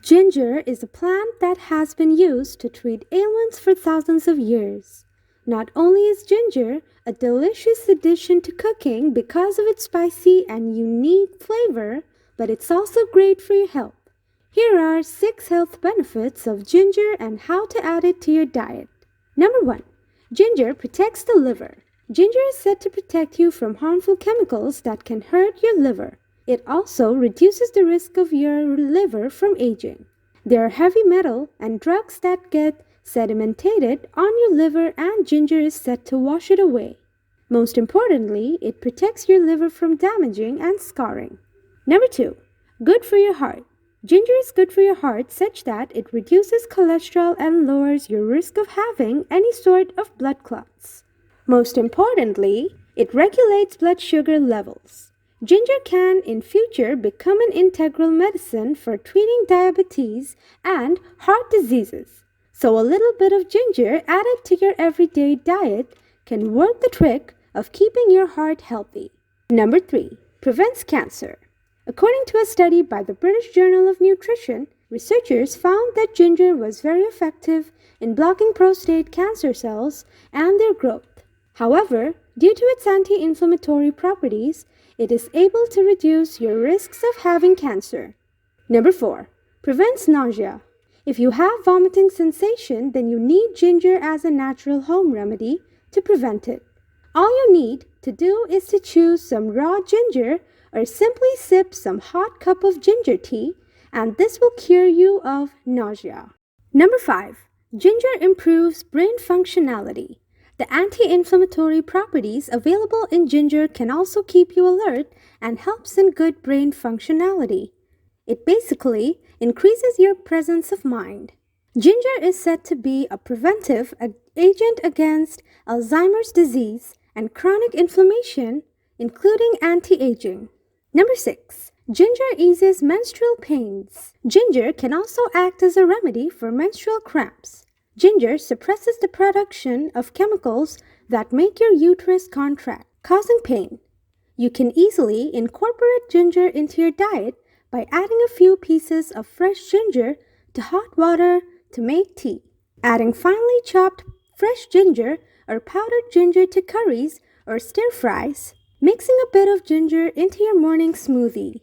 Ginger is a plant that has been used to treat ailments for thousands of years. Not only is ginger a delicious addition to cooking because of its spicy and unique flavor, but it's also great for your health. Here are 6 health benefits of ginger and how to add it to your diet. Number 1. Ginger protects the liver. Ginger is said to protect you from harmful chemicals that can hurt your liver. It also reduces the risk of your liver from aging. There are heavy metal and drugs that get sedimented on your liver, and ginger is said to wash it away. Most importantly, it protects your liver from damaging and scarring. Number 2. Good for your heart. Ginger is good for your heart such that it reduces cholesterol and lowers your risk of having any sort of blood clots. Most importantly, it regulates blood sugar levels. Ginger can in future become an integral medicine for treating diabetes and heart diseases. So a little bit of ginger added to your everyday diet can work the trick of keeping your heart healthy. Number 3. Prevents cancer. According to a study by the British Journal of Nutrition, researchers found that ginger was very effective in blocking prostate cancer cells and their growth. However, due to its anti-inflammatory properties, it is able to reduce your risks of having cancer. Number 4. Prevents nausea. If you have vomiting sensation, then you need ginger as a natural home remedy to prevent it. All you need to do is to choose some raw ginger or simply sip some hot cup of ginger tea, and this will cure you of nausea. Number 5. Ginger improves brain functionality. The anti-inflammatory properties available in ginger can also keep you alert and helps in good brain functionality. It basically increases your presence of mind. Ginger is said to be a preventive agent against Alzheimer's disease and chronic inflammation, including anti-aging. Number 6. Ginger eases menstrual pains. Ginger can also act as a remedy for menstrual cramps. Ginger suppresses the production of chemicals that make your uterus contract, causing pain. You can easily incorporate ginger into your diet by adding a few pieces of fresh ginger to hot water to make tea. Adding finely chopped fresh ginger or powdered ginger to curries or stir fries. Mixing a bit of ginger into your morning smoothie.